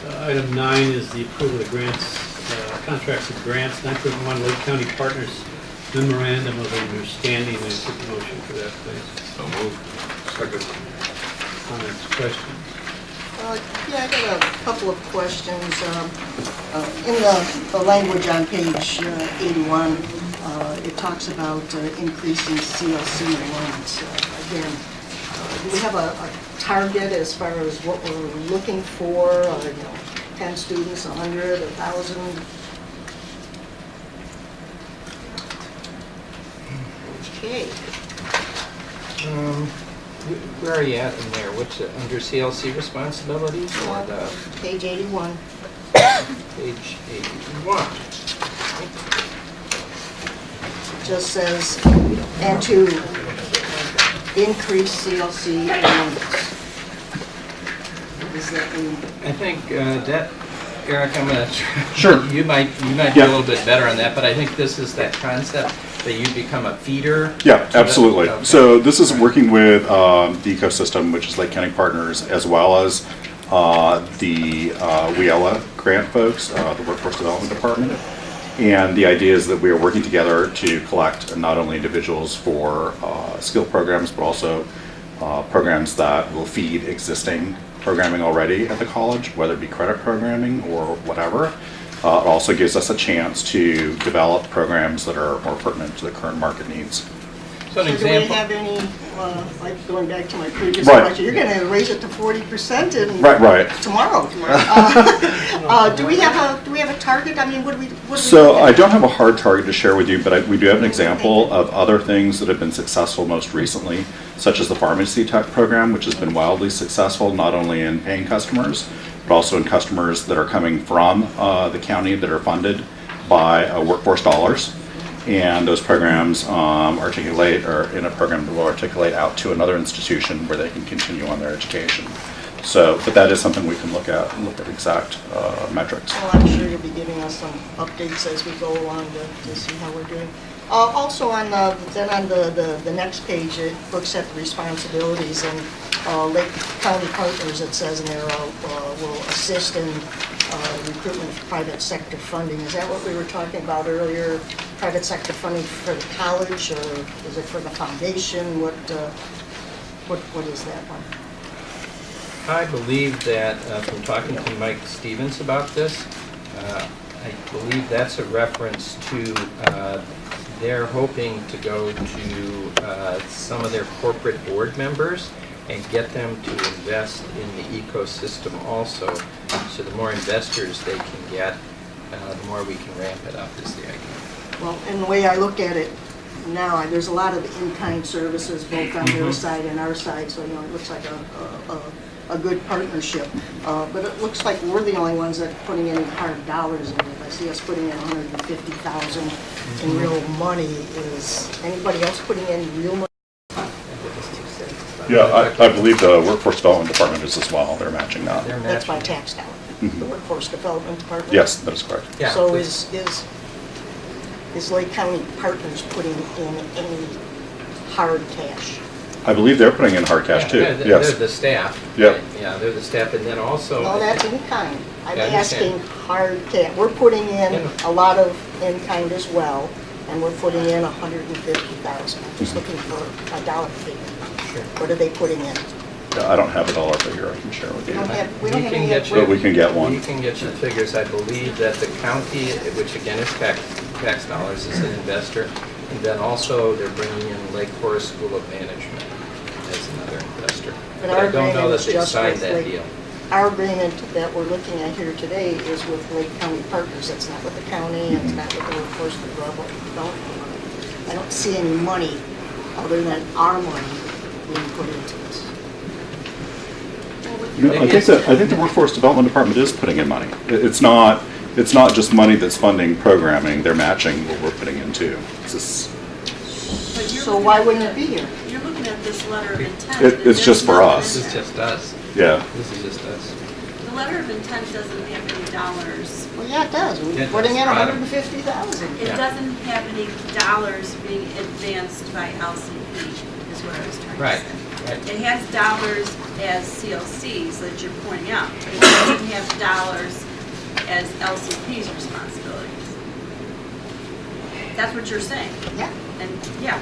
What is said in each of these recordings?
Item 9 is the approval of grants, contracts and grants. 9.1 Lake County Partners Memorandum of Understanding. I take the motion for that, please. So moved. Second. Comments, questions? Yeah, I got a couple of questions. In the language on page 81, it talks about increasing CLC enrollments. Again, do we have a target as far as what we're looking for? 10 students, 100, 1,000? Okay. Where are you at in there? What's under CLC responsibilities or the Page 81. page 81? It just says, and to increase CLC enrollments. What does that mean? I think that, Eric, I'm going to Sure. you might be a little bit better on that, but I think this is that concept that you become a feeder. Yeah, absolutely. Okay. So this is working with the ecosystem, which is Lake County Partners, as well as the WIELA grant folks, the Workforce Development Department. And the idea is that we are working together to collect not only individuals for skill programs, but also programs that will feed existing programming already at the college, whether it be credit programming or whatever. It also gives us a chance to develop programs that are more pertinent to the current market needs. So an So do we example. have any, like going back to my previous Right. question, you're going to raise it to 40% in Right. tomorrow. Do we have a target? I mean, what do we So look I at? don't have a hard target to share with you, but we do have an example of other things that have been successful most recently, such as the pharmacy tech program, which has been wildly successful, not only in paying customers, but also in customers that are coming from the county that are funded by workforce dollars. And those programs articulate, or in a program that will articulate out to another institution where they can continue on their education. So, but that is something we can look at exact metrics. Well, I'm sure you'll be giving us some updates as we go along to see how we're doing. Also on the next page, it looks at the responsibilities, and Lake County Partners, it says in there, will assist in recruitment of private sector funding. Is that what we were talking about earlier? Private sector funding for the college, or is it for the foundation? What is that one? I believe that, from talking to Mike Stevens about this, I believe that's a reference to they're hoping to go to some of their corporate board members and get them to invest in the ecosystem also. So the more investors they can get, the more we can ramp it up is the idea. Well, and the way I look at it now, there's a lot of in-kind services both on their side and our side, so it looks like a good partnership. But it looks like we're the only ones that are putting any hard dollars in it. I see us putting in $150,000 in real money. Is anybody else putting in real money? Yeah, I believe the Workforce Development Department is as well. They're matching that. They're That's my matching. tax dollar, the Workforce Development Department. Yes, that is correct. Yeah, So please. is Lake County Partners putting in any hard cash? I believe they're putting in hard cash too. Yeah, they're Yes. the staff. Yep. Yeah, they're the staff, and then also. No, that's in kind. I'm Yeah, I understand. asking hard cash. We're putting in Yeah. a lot of in kind as well, and we're putting in $150,000. I'm just looking for a dollar figure. Sure. What are they putting in? Yeah, I don't have a dollar figure I can share with We you. don't have We any can get But we can get one. We can get you the figures. I believe that the county, which again is tax dollars, is an investor. And then also they're bringing in Lake Forest School of Management as another investor. But But our I don't know agreement that is they've just signed with that Lake- deal. Our agreement that we're looking at here today is with Lake County Partners. It's not with the county, and it's not with the Workforce Development. I don't see any money other than our money being put into this. No, I think the Workforce Development Department is putting in money. It's not just money that's funding programming. They're matching what we're putting in too. It's just- But you're So looking why at wouldn't the- it be here? You're looking at this letter of intent. It's just for us. This is just us. yeah. This is just us. The letter of intent doesn't have any dollars. Well, yeah, it does. Yeah, We're it putting does. in Right. $150,000. It Yeah. doesn't have any dollars being advanced by LCP, is what I was trying to Right. say. Right. It has dollars as CLCs that you're pointing out, but it doesn't have dollars as LCP's responsibilities. That's what you're saying. Yeah. And, yeah,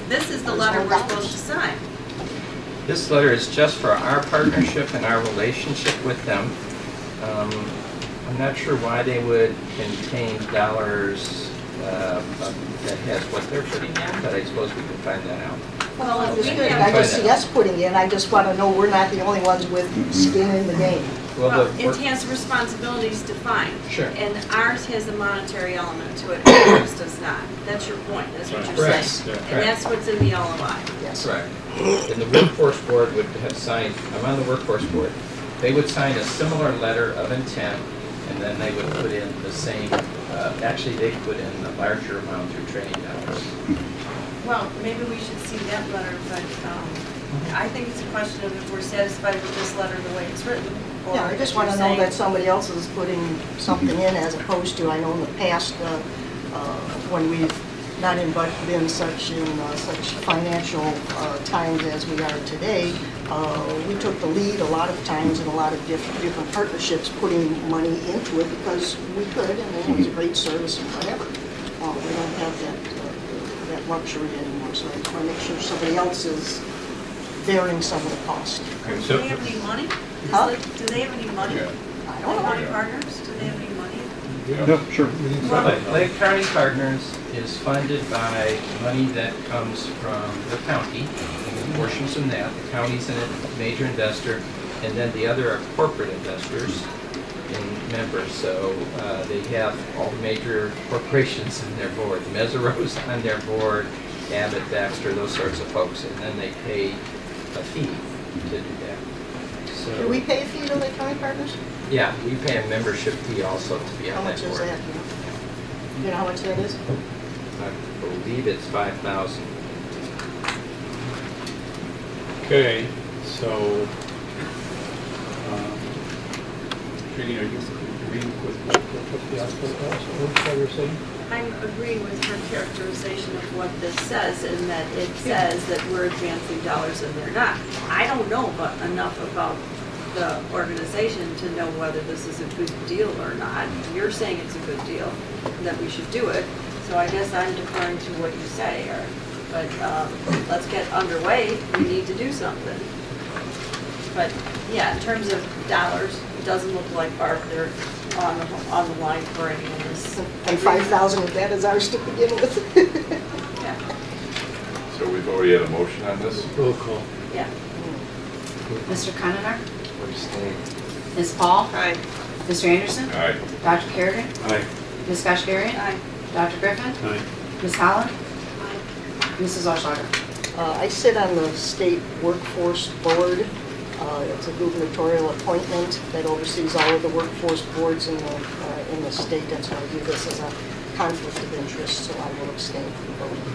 this is the letter we're supposed to sign. This letter is just for our partnership and our relationship with them. I'm not sure why they would contain dollars that has what they're putting in, but I suppose we can find that out. Well, Well, it's we good. have- I just see us putting in, I just want to know we're not the only ones with skin in the game. Well, the it work- has responsibilities defined. Sure. And ours has a monetary element to it, and ours does not. That's your point, that's what you're Correct. saying. Yeah. And that's what's in the LOI. Yes. Correct. And the workforce board would have signed, I'm on the workforce board, they would sign a similar letter of intent, and then they would put in the same, actually, they put in a larger amount through training dollars. Well, maybe we should see that letter, but I think it's a question of if we're satisfied with this letter the way it's written. or Yeah, I just if want to you're know saying- that somebody else is putting something in as opposed to, I know in the past, when we've not been such financial times as we are today, we took the lead a lot of times in a lot of different partnerships, putting money into it because we could, and it was a great service and whatever. We don't have that luxury anymore, so I just want to make sure somebody else is bearing some of the cost. Okay, Do so, they have any money? Huh? Do they have any money? Yeah. I Lake don't know. County Partners, do they have any money? Yeah, sure. Lake County Partners is funded by money that comes from the county, portions from that. The county's a major investor, and then the other are corporate investors and members. So they have all the major corporations in their board. Mesero's on their board, Abbott, Baxter, those sorts of folks, and then they pay a fee to do that. So, Do we pay a fee to Lake County Partners? yeah, we pay a membership fee also to be How on that much board. is that? You know how much that is? I believe it's 5,000. okay, so, Judy, are you agreeing with what the Oilschlager is saying? I'm agreeing with her characterization of what this says, in that it says that we're advancing dollars and they're not. I don't know enough about the organization to know whether this is a good deal or not. You're saying it's a good deal, and that we should do it, so I guess I'm deferring to what you say, but let's get underway, we need to do something. But, yeah, in terms of dollars, it doesn't look like, Barb, they're on the line for any of this. And 5,000 of that is ours to begin with. Yeah, So we've already had a motion on this? Roll call. yeah. Mr. Conover? Abstain. Ms. Paul? Aye. Mr. Anderson? Aye. Dr. Kerrigan? Aye. Ms. Kashgarian? Aye. Dr. Griffin? Aye. Ms. Holland? Mrs. Oilschlager? I sit on the State Workforce Board. It's a gubernatorial appointment that oversees all of the workforce boards in the state, and so I view this as a conflict of interest, so I will abstain from voting.